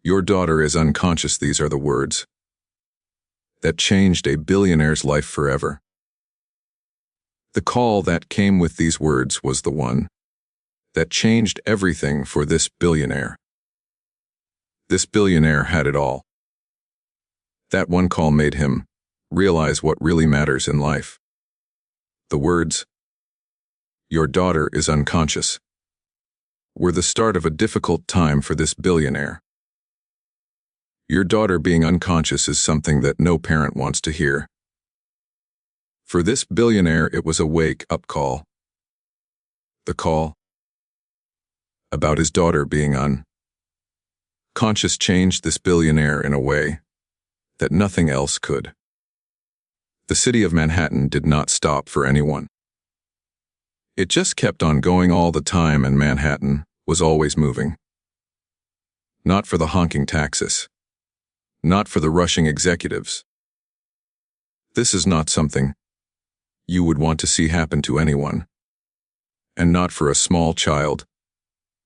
Your daughter is unconscious. These are the words that changed a billionaire's life forever. The call that came with these words was the one that changed everything for this billionaire. This billionaire had it all. That one call made him realize what really matters in life. The words, "Your daughter is unconscious," were the start of a difficult time for this billionaire. Your daughter being unconscious is something that no parent wants to hear. For this billionaire, it was a wake-up call. The call about his daughter being unconscious changed this billionaire in a way that nothing else could. The city of Manhattan did not stop for anyone. It just kept on going all the time, and Manhattan was always moving. Not for the honking taxis. Not for the rushing executives. This is not something you would want to see happen to anyone. And not for a small child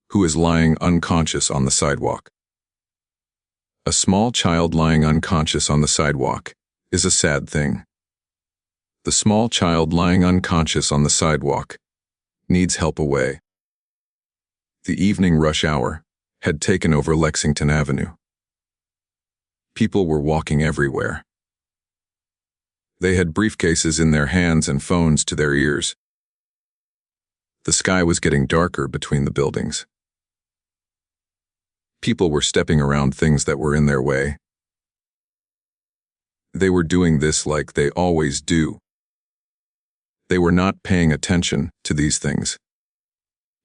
who is lying unconscious on the sidewalk. A small child lying unconscious on the sidewalk is a sad thing. The small child lying unconscious on the sidewalk needs help away. The evening rush hour had taken over Lexington Avenue. People were walking everywhere. They had briefcases in their hands and phones to their ears. The sky was getting darker between the buildings. People were stepping around things that were in their way. They were doing this like they always do. They were not paying attention to these things.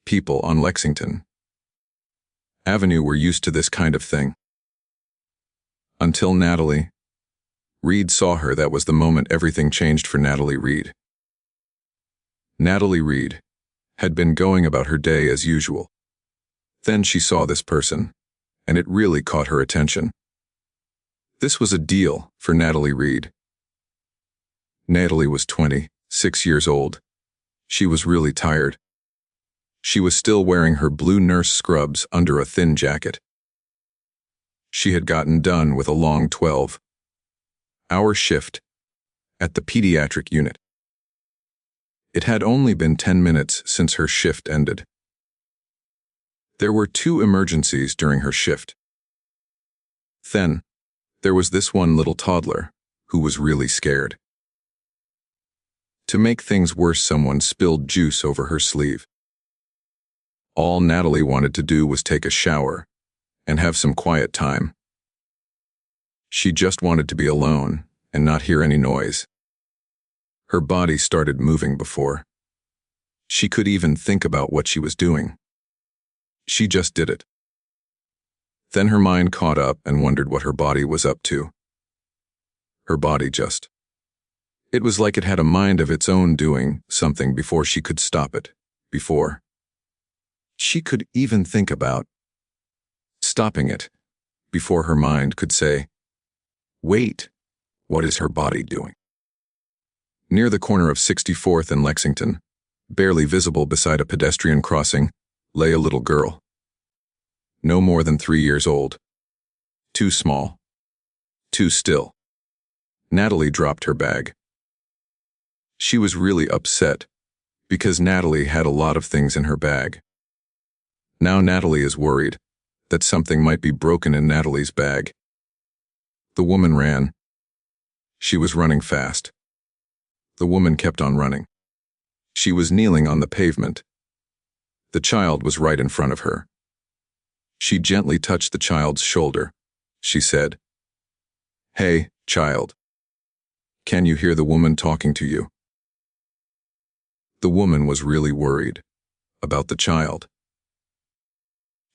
People on Lexington Avenue were used to this kind of thing. Until Natalie Reed saw her. That was the moment everything changed for Natalie Reed. Natalie Reed had been going about her day as usual. Then she saw this person, and it really caught her attention. This was a deal for Natalie Reed. Natalie was 26 years old. She was really tired. She was still wearing her blue nurse scrubs under a thin jacket. She had gotten done with a long 12-hour shift at the pediatric unit. It had only been 10 minutes since her shift ended. There were 2 emergencies during her shift. Then, there was this one little toddler who was really scared. To make things worse, someone spilled juice over her sleeve. All Natalie wanted to do was take a shower and have some quiet time. She just wanted to be alone and not hear any noise. Her body started moving before she could even think about what she was doing. She just did it. Then her mind caught up and wondered what her body was up to. Her body just. It was like it had a mind of its own, doing something before she could stop it, before she could even think about stopping it, before her mind could say, "Wait, what is her body doing?" Near the corner of 64th and Lexington, barely visible beside a pedestrian crossing, lay a little girl. No more than 3 years old. Too small. Too still. Natalie dropped her bag. She was really upset, because Natalie had a lot of things in her bag. Now Natalie is worried that something might be broken in Natalie's bag. The woman ran. She was running fast. The woman kept on running. She was kneeling on the pavement. The child was right in front of her. She gently touched the child's shoulder. She said, "Hey, child. Can you hear the woman talking to you?" The woman was really worried about the child.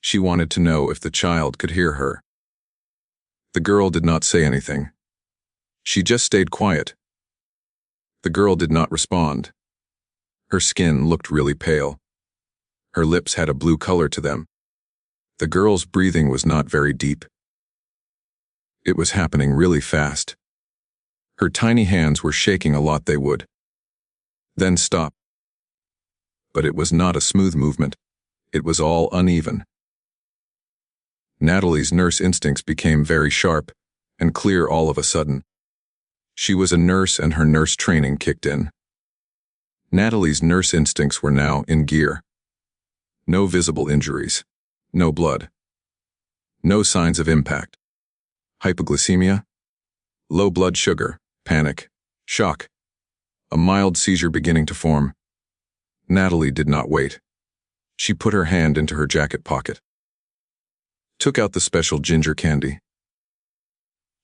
She wanted to know if the child could hear her. The girl did not say anything. She just stayed quiet. The girl did not respond. Her skin looked really pale. Her lips had a blue color to them. The girl's breathing was not very deep. It was happening really fast. Her tiny hands were shaking a lot. They would then stop. But it was not a smooth movement. It was all uneven. Natalie's nurse instincts became very sharp and clear all of a sudden. She was a nurse and her nurse training kicked in. Natalie's nurse instincts were now in gear. No visible injuries. No blood. No signs of impact. Hypoglycemia? Low blood sugar, panic, shock. A mild seizure beginning to form. Natalie did not wait. She put her hand into her jacket pocket. Took out the special ginger candy.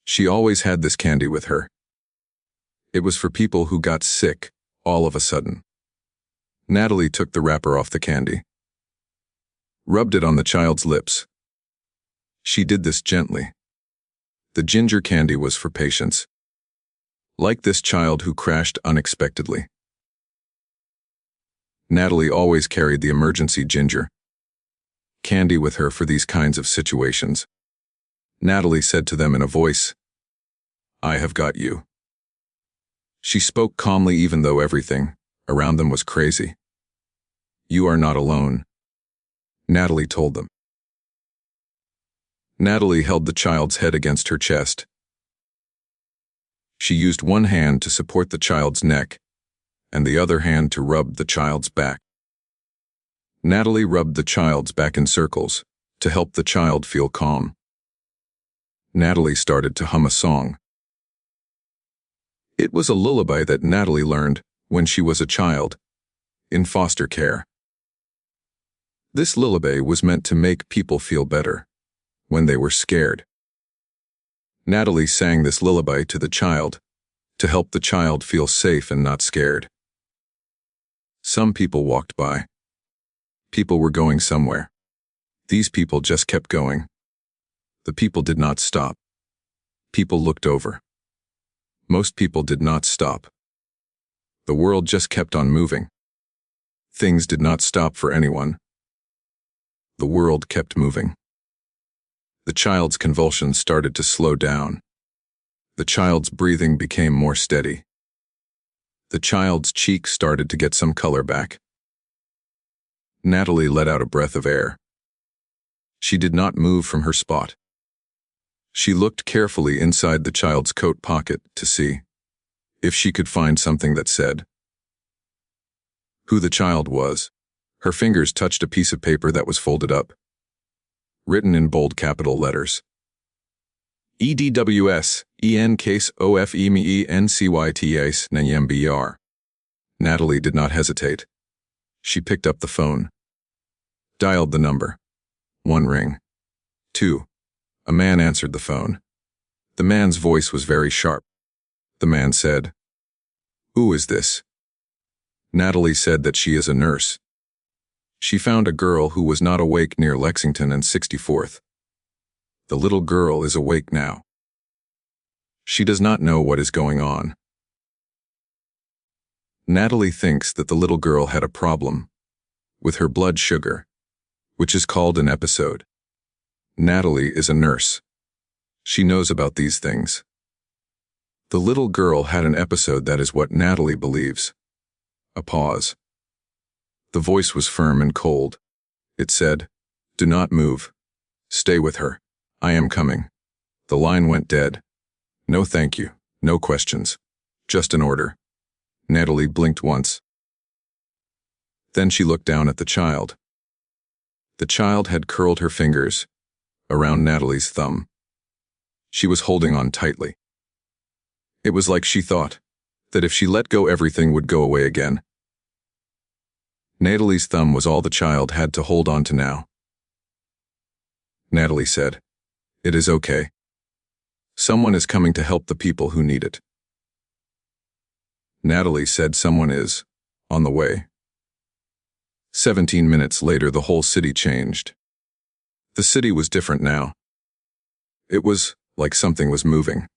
She always had this candy with her. It was for people who got sick all of a sudden. Natalie took the wrapper off the candy. Rubbed it on the child's lips. She did this gently. The ginger candy was for patients. Like this child who crashed unexpectedly. Natalie always carried the emergency ginger candy with her for these kinds of situations. Natalie said to them in a voice, "I have got you." She spoke calmly even though everything around them was crazy. "You are not alone," Natalie told them. Natalie held the child's head against her chest. She used one hand to support the child's neck and the other hand to rub the child's back. Natalie rubbed the child's back in circles to help the child feel calm. Natalie started to hum a song. It was a lullaby that Natalie learned when she was a child, in foster care. This lullaby was meant to make people feel better when they were scared. Natalie sang this lullaby to the child to help the child feel safe and not scared. Some people walked by. People were going somewhere. These people just kept going. The people did not stop. People looked over. Most people did not stop. The world just kept on moving. Things did not stop for anyone. The world kept moving. The child's convulsions started to slow down. The child's breathing became more steady. The child's cheeks started to get some color back. Natalie let out a breath of air. She did not move from her spot. She looked carefully inside the child's coat pocket to see if she could find something that said who the child was. Her fingers touched a piece of paper that was folded up, written in bold capital letters. EDWS, EN case OFEMENCYTAS NYMBR. Natalie did not hesitate. She picked up the phone. Dialed the number. 1 ring. 2. A man answered the phone. The man's voice was very sharp. The man said, "Who is this?" Natalie said that she is a nurse. She found a girl who was not awake near Lexington and 64th. The little girl is awake now. She does not know what is going on. Natalie thinks that the little girl had a problem with her blood sugar, which is called an episode. Natalie is a nurse. She knows about these things. The little girl had an episode, that is what Natalie believes. A pause. The voice was firm and cold. It said, "Do not move. Stay with her. I am coming." The line went dead. No thank you, no questions. Just an order. Natalie blinked once. Then she looked down at the child. The child had curled her fingers around Natalie's thumb. She was holding on tightly. It was like she thought that if she let go, everything would go away again. Natalie's thumb was all the child had to hold on to now. Natalie said, "It is okay. Someone is coming to help the people who need it." Natalie said someone is on the way. 17 minutes later, the whole city changed. The city was different now. It was like something was moving.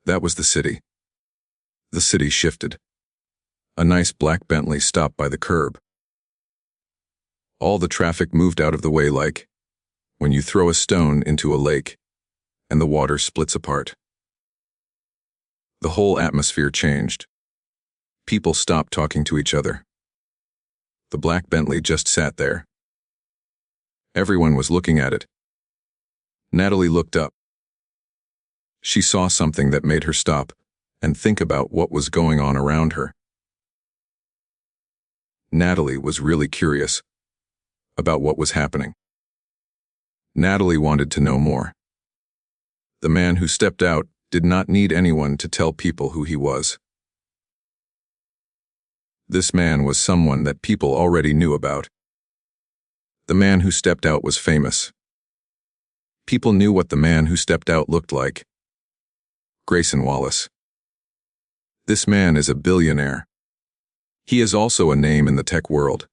That was the city. The city shifted. A nice black Bentley stopped by the curb. All the traffic moved out of the way, like when you throw a stone into a lake and the water splits apart. The whole atmosphere changed. People stopped talking to each other. The black Bentley just sat there. Everyone was looking at it. Natalie looked up. She saw something that made her stop and think about what was going on around her. Natalie was really curious about what was happening. Natalie wanted to know more. The man who stepped out did not need anyone to tell people who he was. This man was someone that people already knew about. The man who stepped out was famous. People knew what the man who stepped out looked like. Grayson Wallace. This man is a billionaire. He is also a name in the tech world.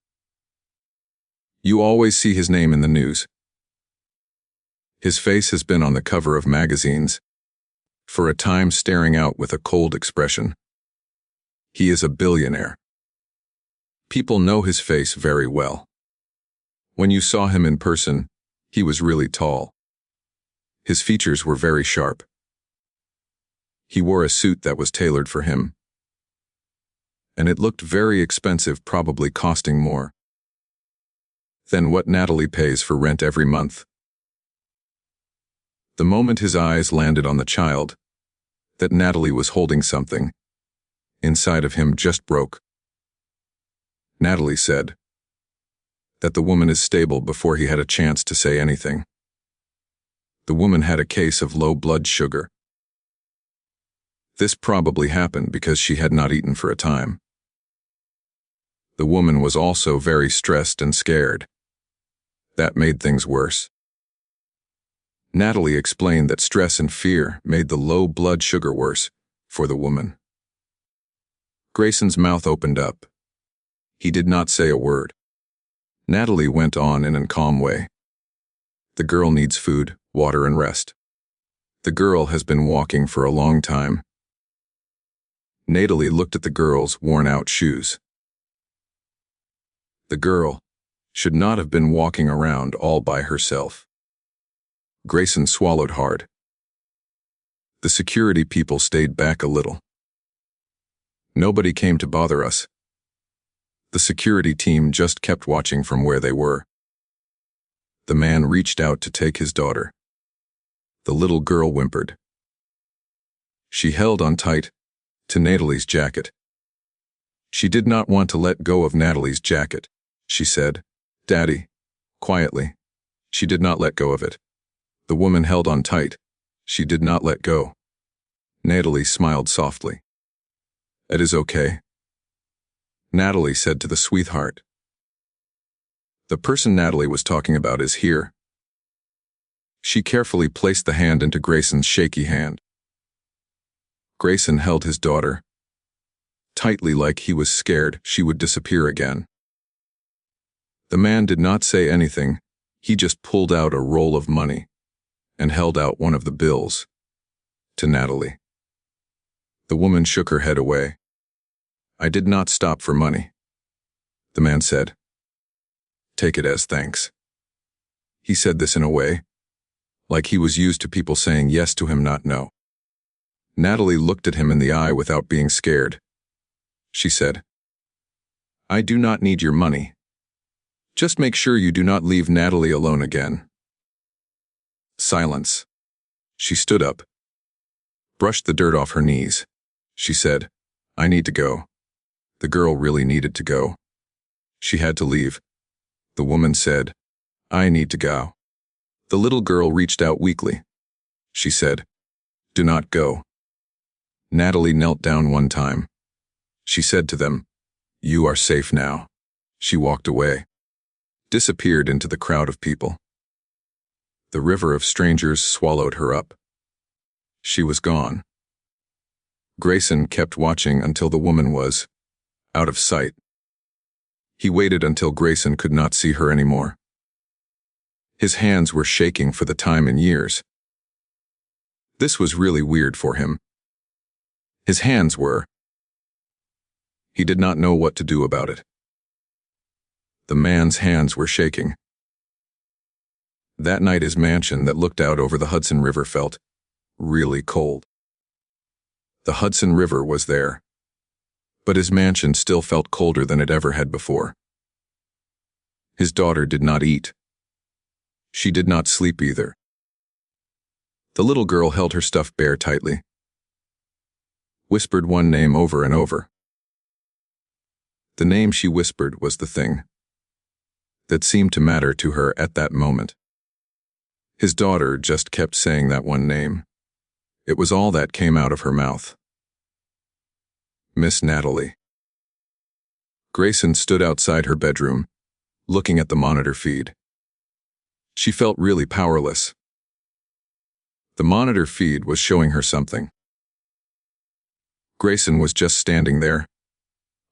You always see his name in the news. His face has been on the cover of magazines, for a time staring out with a cold expression. He is a billionaire. People know his face very well. When you saw him in person, he was really tall. His features were very sharp. He wore a suit that was tailored for him. And it looked very expensive, probably costing more than what Natalie pays for rent every month. The moment his eyes landed on the child, that Natalie was holding something inside of him just broke. Natalie said that the woman is stable before he had a chance to say anything. The woman had a case of low blood sugar. This probably happened because she had not eaten for a time. The woman was also very stressed and scared. That made things worse. Natalie explained that stress and fear made the low blood sugar worse for the woman. Grayson's mouth opened up. He did not say a word. Natalie went on in a calm way. The girl needs food, water, and rest. The girl has been walking for a long time. Natalie looked at the girl's worn-out shoes. The girl should not have been walking around all by herself. Grayson swallowed hard. The security people stayed back a little. Nobody came to bother us. The security team just kept watching from where they were. The man reached out to take his daughter. The little girl whimpered. She held on tight to Natalie's jacket. She did not want to let go of Natalie's jacket. She said, "Daddy," quietly. She did not let go of it. The woman held on tight. She did not let go. Natalie smiled softly. "It is okay," Natalie said to the sweetheart. The person Natalie was talking about is here. She carefully placed the hand into Grayson's shaky hand. Grayson held his daughter tightly, like he was scared she would disappear again. The man did not say anything. He just pulled out a roll of money and held out one of the bills to Natalie. The woman shook her head away. "I did not stop for money," the man said. "Take it as thanks." He said this in a way like he was used to people saying yes to him, not no. Natalie looked at him in the eye without being scared. She said, "I do not need your money. Just make sure you do not leave Natalie alone again." Silence. She stood up, brushed the dirt off her knees. She said, "I need to go." The girl really needed to go. She had to leave. The woman said, "I need to go." The little girl reached out weakly. She said, "Do not go." Natalie knelt down one time. She said to them, "You are safe now." She walked away, disappeared into the crowd of people. The river of strangers swallowed her up. She was gone. Grayson kept watching until the woman was out of sight. He waited until Grayson could not see her anymore. His hands were shaking for the time in years. This was really weird for him. His hands were. He did not know what to do about it. The man's hands were shaking. That night his mansion that looked out over the Hudson River felt really cold. The Hudson River was there, but his mansion still felt colder than it ever had before. His daughter did not eat. She did not sleep either. The little girl held her stuffed bear tightly, whispered one name over and over. The name she whispered was the thing that seemed to matter to her at that moment. His daughter just kept saying that one name. It was all that came out of her mouth. Miss Natalie. Grayson stood outside her bedroom, looking at the monitor feed. She felt really powerless. The monitor feed was showing her something. Grayson was just standing there,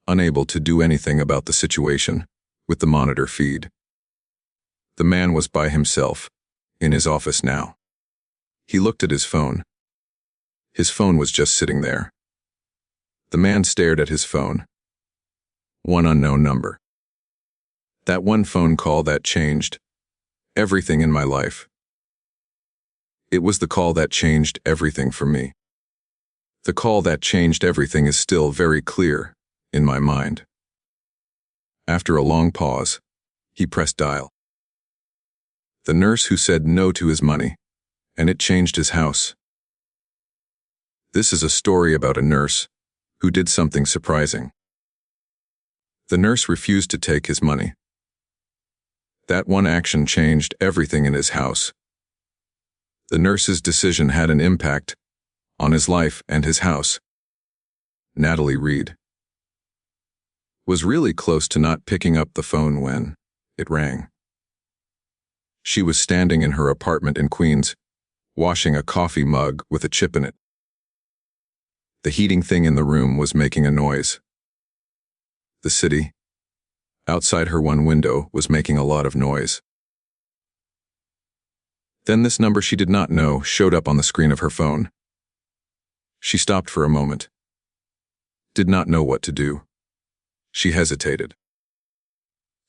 unable to do anything about the situation with the monitor feed. The man was by himself, in his office now. He looked at his phone. His phone was just sitting there. The man stared at his phone. One unknown number. That one phone call that changed everything in my life. It was the call that changed everything for me. The call that changed everything is still very clear in my mind. After a long pause, he pressed dial. The nurse who said no to his money, and it changed his house. This is a story about a nurse who did something surprising. The nurse refused to take his money. That one action changed everything in his house. The nurse's decision had an impact on his life and his house. Natalie Reed was really close to not picking up the phone when it rang. She was standing in her apartment in Queens, washing a coffee mug with a chip in it. The heating thing in the room was making a noise. The city, outside her one window, was making a lot of noise. Then this number she did not know showed up on the screen of her phone. She stopped for a moment. Did not know what to do. She hesitated.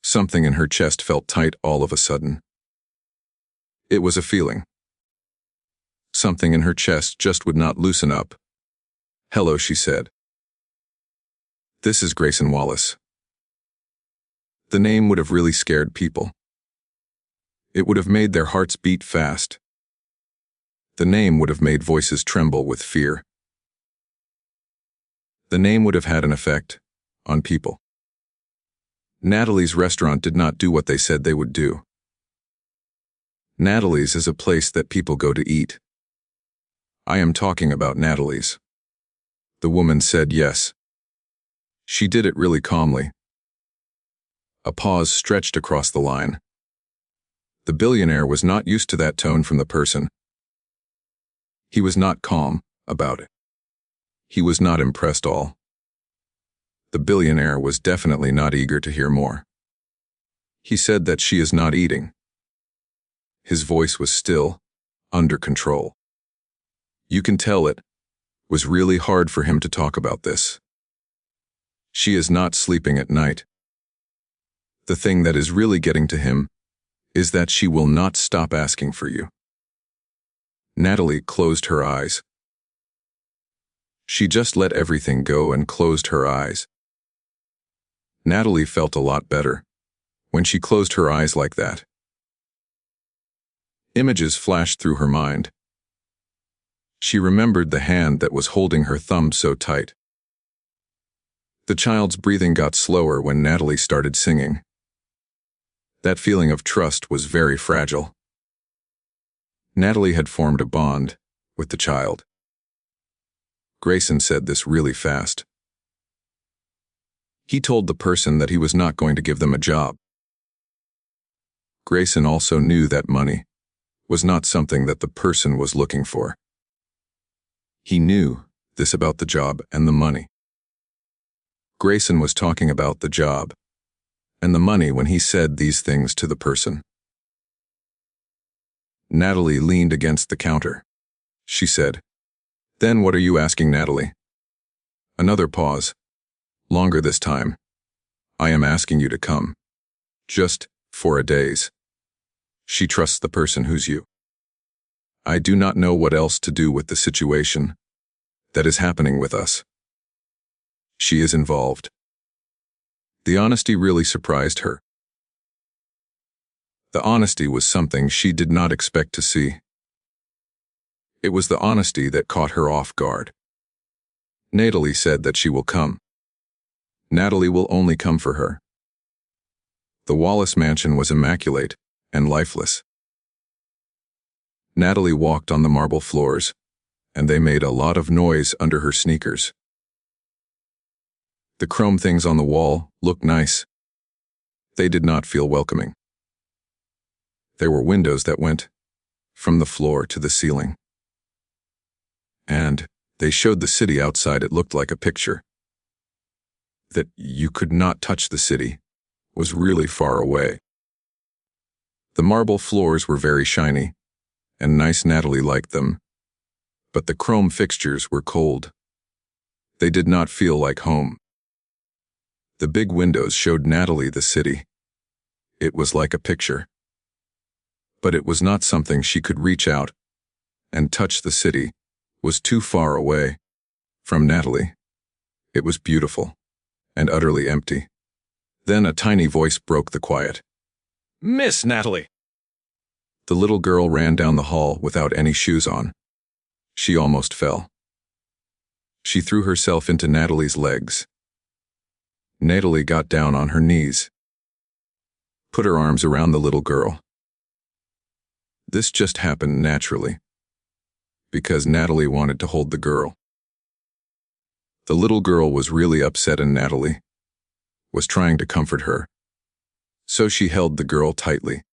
Something in her chest felt tight all of a sudden. It was a feeling. Something in her chest just would not loosen up. "Hello," she said. "This is Grayson Wallace." The name would have really scared people. It would have made their hearts beat fast. The name would have made voices tremble with fear. The name would have had an effect on people. Natalie's restaurant did not do what they said they would do. Natalie's is a place that people go to eat. I am talking about Natalie's. The woman said yes. She did it really calmly. A pause stretched across the line. The billionaire was not used to that tone from the person. He was not calm about it. He was not impressed all. The billionaire was definitely not eager to hear more. He said that she is not eating. His voice was still, under control. You can tell it was really hard for him to talk about this. She is not sleeping at night. The thing that is really getting to him is that she will not stop asking for you. Natalie closed her eyes. She just let everything go and closed her eyes. Natalie felt a lot better when she closed her eyes like that. Images flashed through her mind. She remembered the hand that was holding her thumb so tight. The child's breathing got slower when Natalie started singing. That feeling of trust was very fragile. Natalie had formed a bond with the child. Grayson said this really fast. He told the person that he was not going to give them a job. Grayson also knew that money was not something that the person was looking for. He knew this about the job and the money. Grayson was talking about the job and the money when he said these things to the person. Natalie leaned against the counter. She said, "Then what are you asking, Natalie?" Another pause. Longer this time. "I am asking you to come. Just for a days." She trusts the person who's you. I do not know what else to do with the situation that is happening with us. She is involved. The honesty really surprised her. The honesty was something she did not expect to see. It was the honesty that caught her off guard. Natalie said that she will come. Natalie will only come for her. The Wallace mansion was immaculate and lifeless. Natalie walked on the marble floors, and they made a lot of noise under her sneakers. The chrome things on the wall looked nice. They did not feel welcoming. There were windows that went from the floor to the ceiling. And they showed the city outside. It looked like a picture. That you could not touch the city was really far away. The marble floors were very shiny, and nice. Natalie liked them, but the chrome fixtures were cold. They did not feel like home. The big windows showed Natalie the city. It was like a picture. But it was not something she could reach out and touch. The city was too far away from Natalie. It was beautiful and utterly empty. Then a tiny voice broke the quiet. Miss Natalie! The little girl ran down the hall without any shoes on. She almost fell. She threw herself into Natalie's legs. Natalie got down on her knees, put her arms around the little girl. This just happened naturally, because Natalie wanted to hold the girl. The little girl was really upset, and Natalie was trying to comfort her. So she held the girl tightly.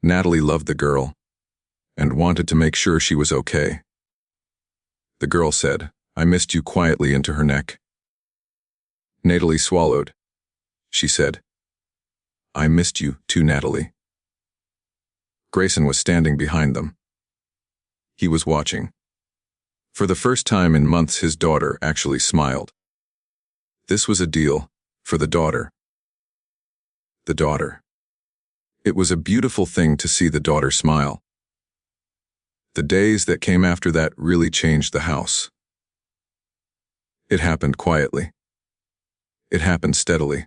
Natalie loved the girl and wanted to make sure she was okay. The girl said, "I missed you," quietly into her neck. Natalie swallowed. She said, "I missed you too, Natalie." Grayson was standing behind them. He was watching. For the first time in months, his daughter actually smiled. This was a deal for the daughter. The daughter. It was a beautiful thing to see the daughter smile. The days that came after that really changed the house. It happened quietly. It happened steadily.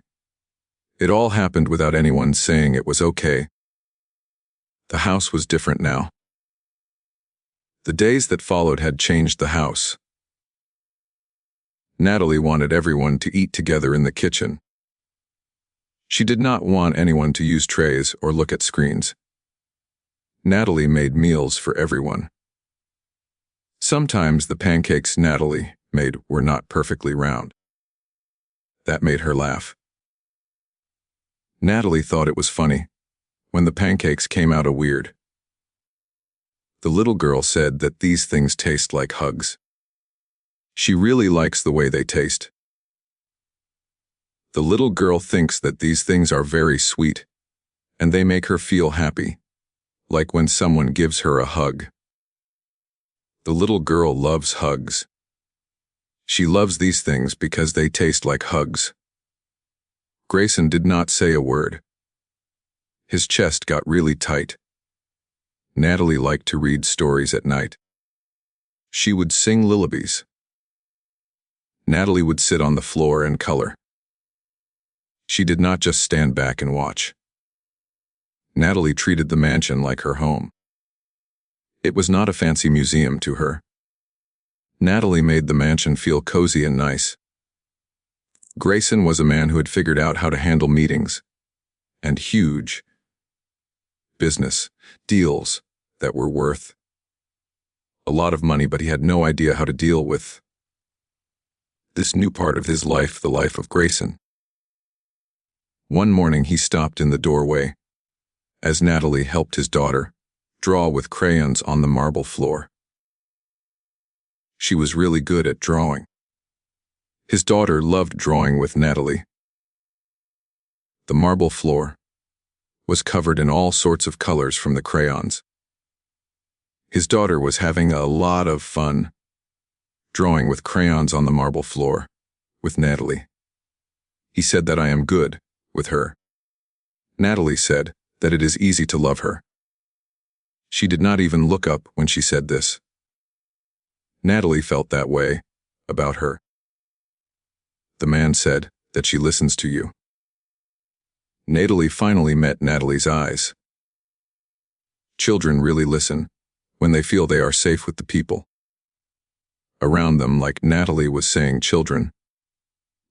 It all happened without anyone saying it was okay. The house was different now. The days that followed had changed the house. Natalie wanted everyone to eat together in the kitchen. She did not want anyone to use trays or look at screens. Natalie made meals for everyone. Sometimes the pancakes Natalie made were not perfectly round. That made her laugh. Natalie thought it was funny when the pancakes came out weird. The little girl said that these things taste like hugs. She really likes the way they taste. The little girl thinks that these things are very sweet, and they make her feel happy, like when someone gives her a hug. The little girl loves hugs. She loves these things because they taste like hugs. Grayson did not say a word. His chest got really tight. Natalie liked to read stories at night. She would sing lullabies. Natalie would sit on the floor and color. She did not just stand back and watch. Natalie treated the mansion like her home. It was not a fancy museum to her. Natalie made the mansion feel cozy and nice. Grayson was a man who had figured out how to handle meetings and huge business deals that were worth a lot of money, but he had no idea how to deal with this new part of his life, the life of Grayson. One morning he stopped in the doorway as Natalie helped his daughter draw with crayons on the marble floor. She was really good at drawing. His daughter loved drawing with Natalie. The marble floor was covered in all sorts of colors from the crayons. His daughter was having a lot of fun drawing with crayons on the marble floor with Natalie. He said that I am good with her. Natalie said that it is easy to love her. She did not even look up when she said this. Natalie felt that way about her. The man said that she listens to you. Natalie finally met Natalie's eyes. Children really listen when they feel they are safe with the people around them, like Natalie was saying, children.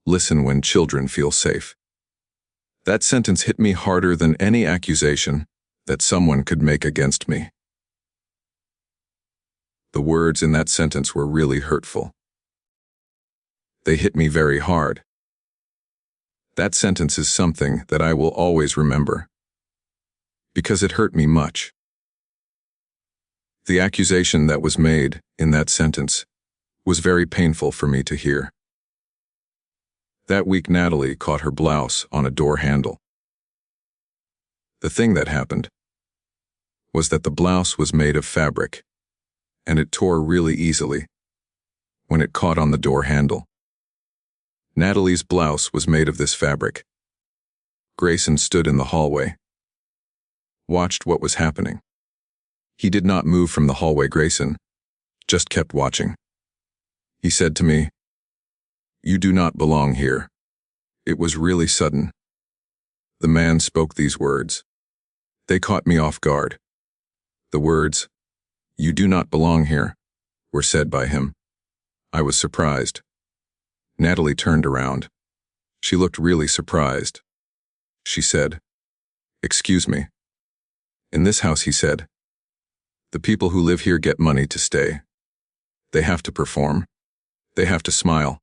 Listen when children feel safe. That sentence hit me harder than any accusation that someone could make against me. The words in that sentence were really hurtful. They hit me very hard. That sentence is something that I will always remember, because it hurt me much. The accusation that was made in that sentence was very painful for me to hear. That week, Natalie caught her blouse on a door handle. The thing that happened was that the blouse was made of fabric, and it tore really easily when it caught on the door handle. Natalie's blouse was made of this fabric. Grayson stood in the hallway, watched what was happening. He did not move from the hallway. Grayson just kept watching. He said to me, "You do not belong here." It was really sudden. The man spoke these words. They caught me off guard. The words, "You do not belong here," were said by him. I was surprised. Natalie turned around. She looked really surprised. She said, "Excuse me." "In this house," he said, "the people who live here get money to stay. They have to perform. They have to smile.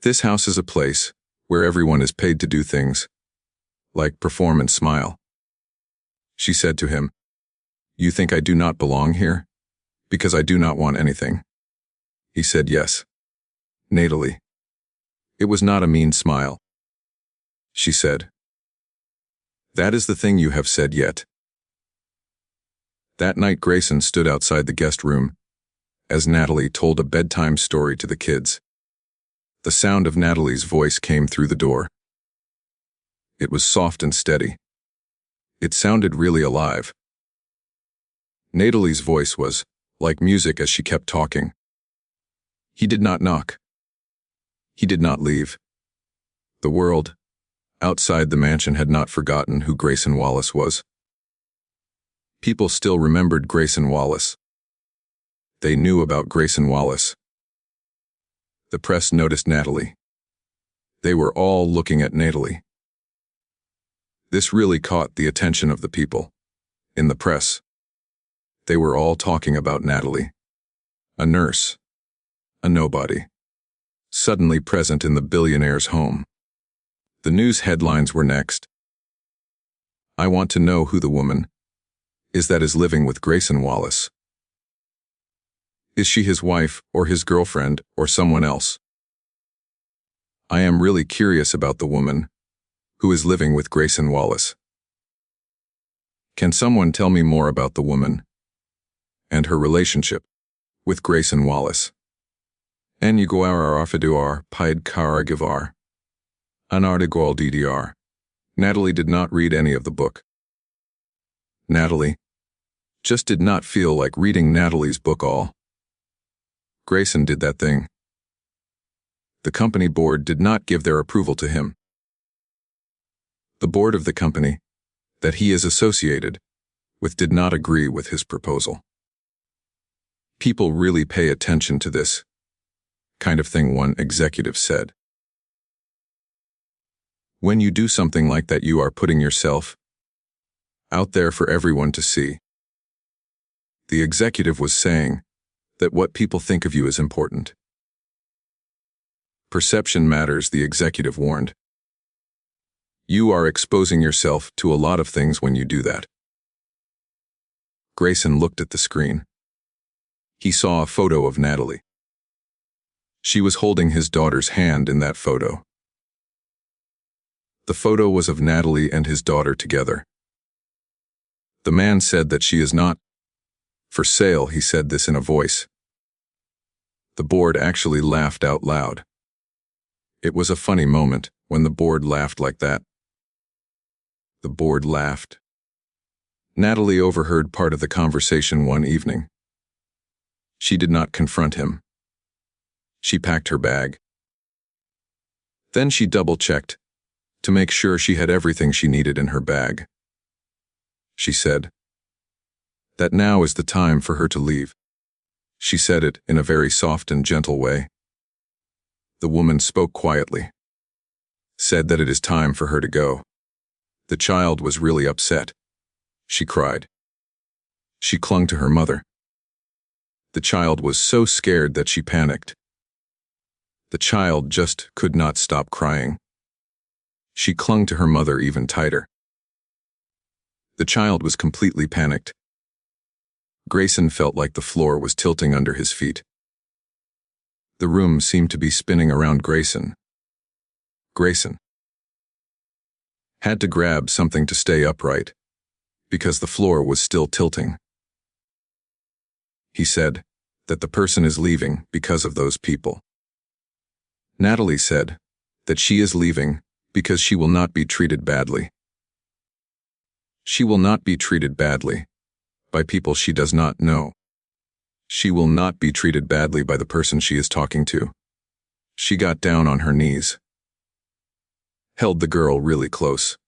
This house is a place where everyone is paid to do things, like perform and smile." She said to him, "You think I do not belong here? Because I do not want anything?" He said, "Yes." "Natalie." It was not a mean smile. She said, "That is the thing you have said yet." That night, Grayson stood outside the guest room as Natalie told a bedtime story to the kids. The sound of Natalie's voice came through the door. It was soft and steady. It sounded really alive. Natalie's voice was like music as she kept talking. He did not knock. He did not leave. The world outside the mansion had not forgotten who Grayson Wallace was. People still remembered Grayson Wallace. They knew about Grayson Wallace. The press noticed Natalie. They were all looking at Natalie. This really caught the attention of the people. In the press, they were all talking about Natalie. A nurse, a nobody, suddenly present in the billionaire's home. The news headlines were next. "I want to know who the woman is that is living with Grayson Wallace. Is she his wife or his girlfriend or someone else? I am really curious about the woman who is living with Grayson Wallace. Can someone tell me more about the woman and her relationship with Grayson Wallace?" En yugoar arfiduar pied karagivar. Anartigol ddr. Natalie did not read any of the book. Natalie just did not feel like reading Natalie's book all. Grayson did that thing. The company board did not give their approval to him. The board of the company that he is associated with did not agree with his proposal. People really pay attention to this kind of thing, one executive said. When you do something like that, you are putting yourself out there for everyone to see. The executive was saying that what people think of you is important. Perception matters, the executive warned. You are exposing yourself to a lot of things when you do that. Grayson looked at the screen. He saw a photo of Natalie. She was holding his daughter's hand in that photo. The photo was of Natalie and his daughter together. The man said that she is not for sale. He said this in a voice. The board actually laughed out loud. It was a funny moment when the board laughed like that. The board laughed. Natalie overheard part of the conversation one evening. She did not confront him. She packed her bag. Then she double-checked to make sure she had everything she needed in her bag. She said, that now is the time for her to leave. She said it in a very soft and gentle way. The woman spoke quietly, said that it is time for her to go. The child was really upset. She cried. She clung to her mother. The child was so scared that she panicked. The child just could not stop crying. She clung to her mother even tighter. The child was completely panicked. Grayson felt like the floor was tilting under his feet. The room seemed to be spinning around Grayson. Grayson had to grab something to stay upright, because the floor was still tilting. He said that the person is leaving because of those people. Natalie said that she is leaving because she will not be treated badly. She will not be treated badly by people she does not know. She will not be treated badly by the person she is talking to. She got down on her knees, held the girl really close.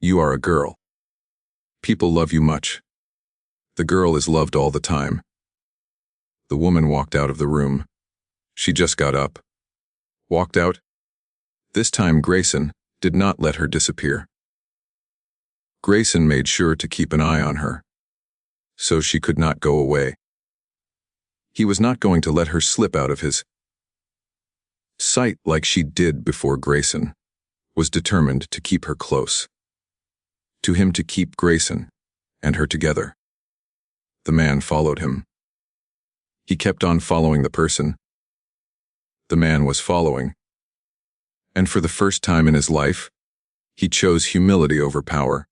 You are a girl. People love you much. The girl is loved all the time. The woman walked out of the room. She just got up, walked out. This time Grayson did not let her disappear. Grayson made sure to keep an eye on her, so she could not go away. He was not going to let her slip out of his sight like she did before. Grayson was determined to keep her close. To him to keep Grayson and her together. The man followed him. He kept on following the person. The man was following. And for the first time in his life, he chose humility over power.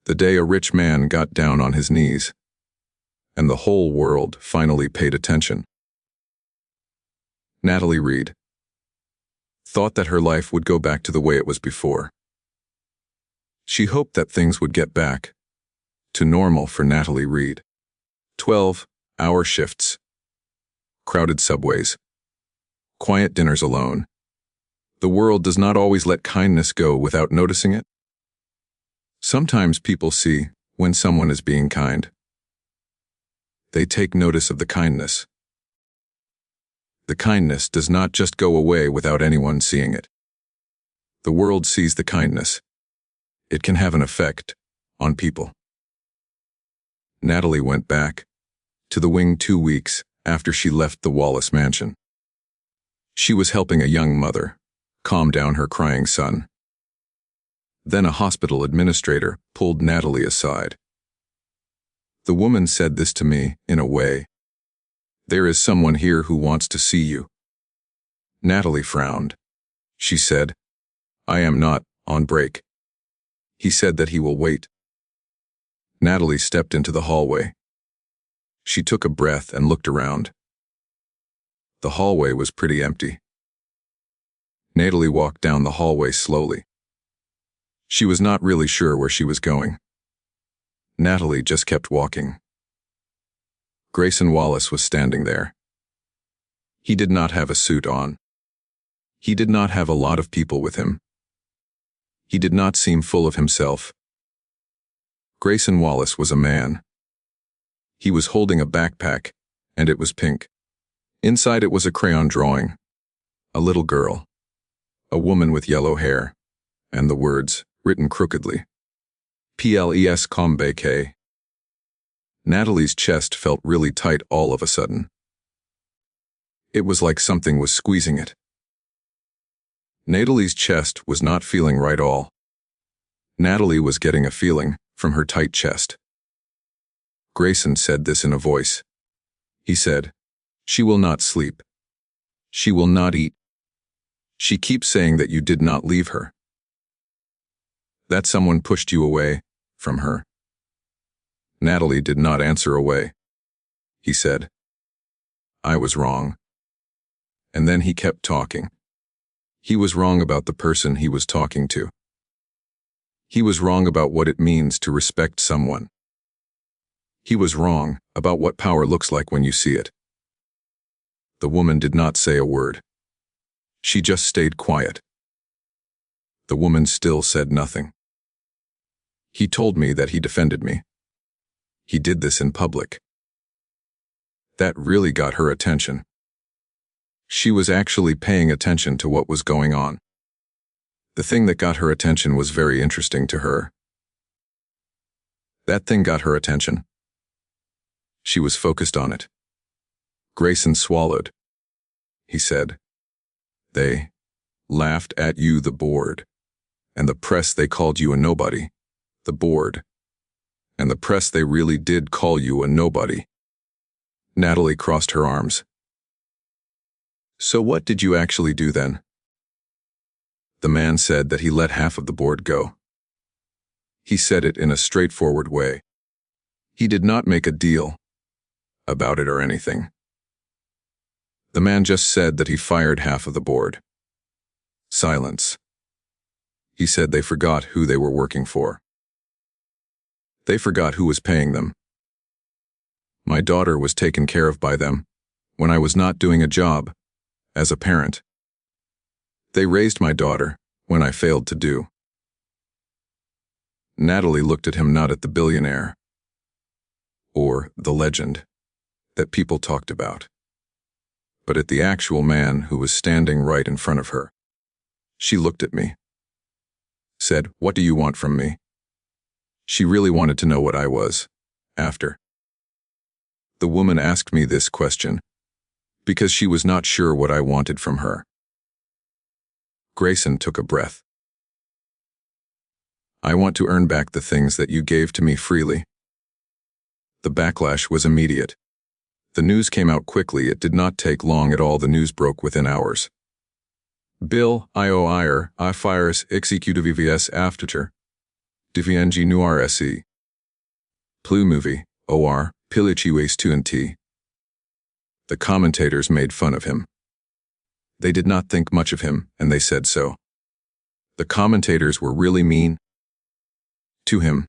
The day a rich man got down on his knees, and the whole world finally paid attention. Natalie Reed thought that her life would go back to the way it was before. She hoped that things would get back to normal for Natalie Reed. 12-hour shifts, crowded subways, quiet dinners alone. The world does not always let kindness go without noticing it. Sometimes people see when someone is being kind. They take notice of the kindness. The kindness does not just go away without anyone seeing it. The world sees the kindness. It can have an effect on people. Natalie went back to the wing 2 weeks after she left the Wallace mansion. She was helping a young mother calm down her crying son. Then a hospital administrator pulled Natalie aside. The woman said this to me in a way. There is someone here who wants to see you. Natalie frowned. She said, I am not on break. He said that he will wait. Natalie stepped into the hallway. She took a breath and looked around. The hallway was pretty empty. Natalie walked down the hallway slowly. She was not really sure where she was going. Natalie just kept walking. Grayson Wallace was standing there. He did not have a suit on. He did not have a lot of people with him. He did not seem full of himself. Grayson Wallace was a man. He was holding a backpack, and it was pink. Inside it was a crayon drawing. A little girl. A woman with yellow hair. And the words, written crookedly. Please come back. Natalie's chest felt really tight all of a sudden. It was like something was squeezing it. Natalie's chest was not feeling right all. Natalie was getting a feeling from her tight chest. Grayson said this in a voice. He said, she will not sleep. She will not eat. She keeps saying that you did not leave her. That someone pushed you away from her. Natalie did not answer away. He said, I was wrong. And then he kept talking. He was wrong about the person he was talking to. He was wrong about what it means to respect someone. He was wrong about what power looks like when you see it. The woman did not say a word. She just stayed quiet. The woman still said nothing. He told me that he defended me. He did this in public. That really got her attention. She was actually paying attention to what was going on. The thing that got her attention was very interesting to her. That thing got her attention. She was focused on it. Grayson swallowed. He said, "They laughed at you, the board. And the press, they called you a nobody. The board. And the press, they really did call you a nobody." Natalie crossed her arms. "So what did you actually do then?" The man said that he let half of the board go. He said it in a straightforward way. He did not make a deal about it or anything. The man just said that he fired half of the board. Silence. He said they forgot who they were working for. They forgot who was paying them. My daughter was taken care of by them when I was not doing a job as a parent. They raised my daughter when I failed to do. Natalie looked at him, not at the billionaire or the legend that people talked about, but at the actual man who was standing right in front of her. She looked at me, said, "What do you want from me?" She really wanted to know what I was after. The woman asked me this question because she was not sure what I wanted from her. Grayson took a breath. "I want to earn back the things that you gave to me freely." The backlash was immediate. The news came out quickly. It did not take long at all. The news broke within hours. Bill IOIR I fires executivivs after DVNG noir se. Plu movie OR Pilichi waste 2 and T. The commentators made fun of him. They did not think much of him, and they said so. The commentators were really mean to him.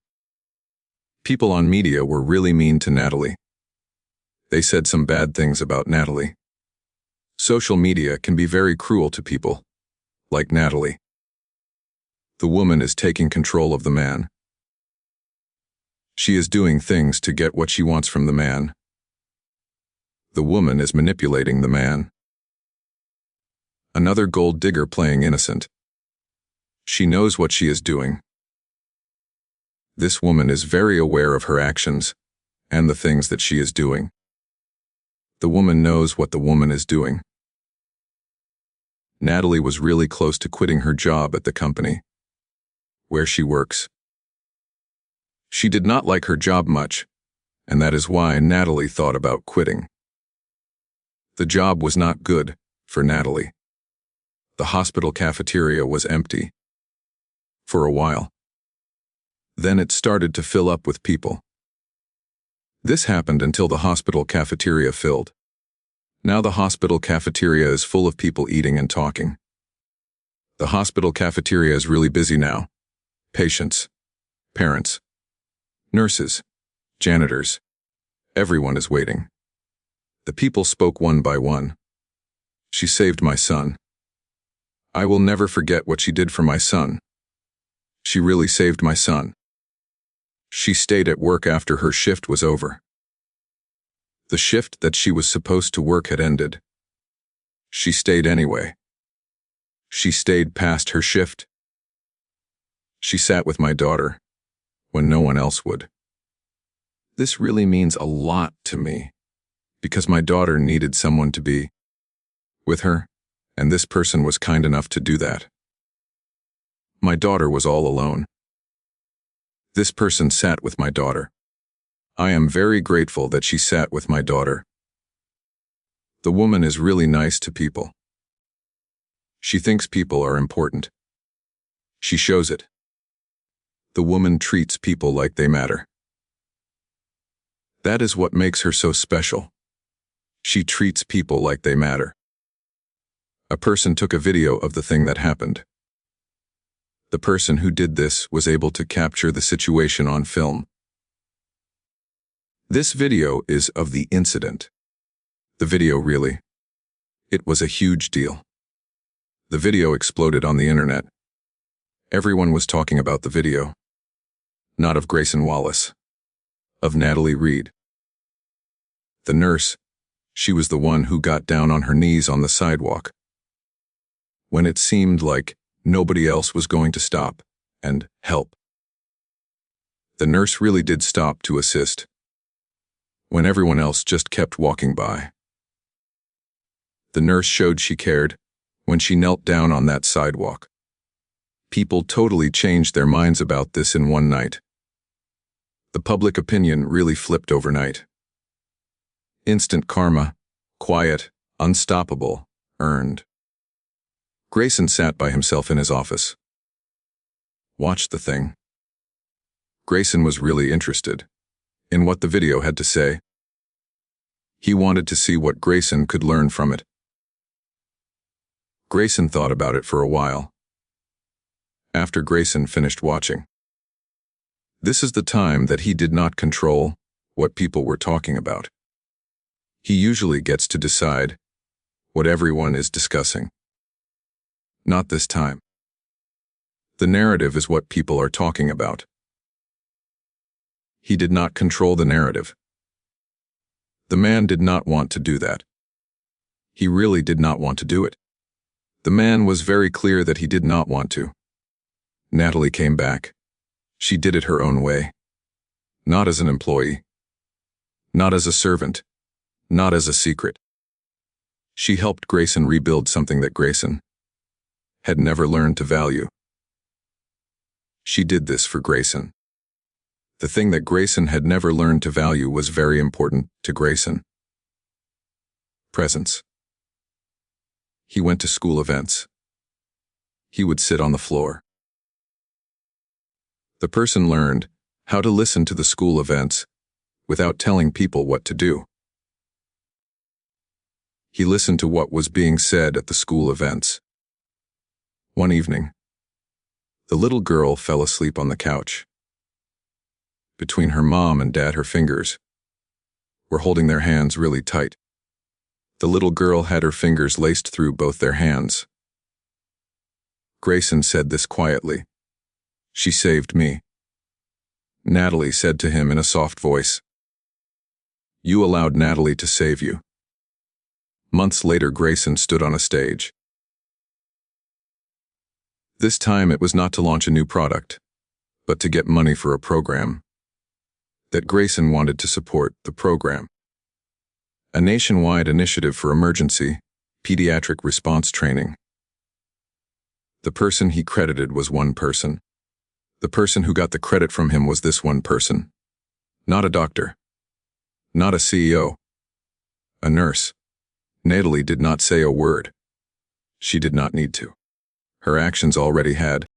People on media were really mean to Natalie. They said some bad things about Natalie. Social media can be very cruel to people like Natalie. The woman is taking control of the man. She is doing things to get what she wants from the man. The woman is manipulating the man. Another gold digger playing innocent. She knows what she is doing. This woman is very aware of her actions and the things that she is doing. The woman knows what the woman is doing. Natalie was really close to quitting her job at the company where she works. She did not like her job much, and that is why Natalie thought about quitting. The job was not good for Natalie. The hospital cafeteria was empty for a while. Then it started to fill up with people. This happened until the hospital cafeteria filled. Now the hospital cafeteria is full of people eating and talking. The hospital cafeteria is really busy now. Patients, parents, nurses, janitors, everyone is waiting. The people spoke one by one. "She saved my son. I will never forget what she did for my son. She really saved my son. She stayed at work after her shift was over. The shift that she was supposed to work had ended. She stayed anyway. She stayed past her shift. She sat with my daughter when no one else would. This really means a lot to me because my daughter needed someone to be with her, and this person was kind enough to do that. My daughter was all alone. This person sat with my daughter. I am very grateful that she sat with my daughter. The woman is really nice to people. She thinks people are important. She shows it. The woman treats people like they matter. That is what makes her so special. She treats people like they matter. A person took a video of the thing that happened. The person who did this was able to capture the situation on film. This video is of the incident. The video really. It was a huge deal. The video exploded on the internet. Everyone was talking about the video. Not of Grayson Wallace. of Natalie Reed. The nurse, she was the one who got down on her knees on the sidewalk. When it seemed like nobody else was going to stop and help. The nurse really did stop to assist, when everyone else just kept walking by. The nurse showed she cared when she knelt down on that sidewalk. People totally changed their minds about this in one night. The public opinion really flipped overnight. Instant karma, quiet, unstoppable, earned. Grayson sat by himself in his office. Watched the thing. Grayson was really interested in what the video had to say. He wanted to see what Grayson could learn from it. Grayson thought about it for a while. After Grayson finished watching, this is the time that he did not control what people were talking about. He usually gets to decide what everyone is discussing. Not this time. The narrative is what people are talking about. He did not control the narrative. The man did not want to do that. He really did not want to do it. The man was very clear that he did not want to. Natalie came back. She did it her own way. Not as an employee. Not as a servant. Not as a secret. She helped Grayson rebuild something that Grayson had never learned to value. She did this for Grayson. The thing that Grayson had never learned to value was very important to Grayson. Presence. He went to school events. He would sit on the floor. The person learned how to listen to the school events without telling people what to do. He listened to what was being said at the school events. One evening, the little girl fell asleep on the couch. Between her mom and dad, her fingers were holding their hands really tight. The little girl had her fingers laced through both their hands. Grayson said this quietly. "She saved me." Natalie said to him in a soft voice, "You allowed Natalie to save you." Months later, Grayson stood on a stage. This time it was not to launch a new product, but to get money for a program that Grayson wanted to support. The program, a nationwide initiative for emergency pediatric response training. The person he credited was one person. The person who got the credit from him was this one person. Not a doctor. Not a CEO. A nurse. Natalie did not say a word. She did not need to. Her actions already had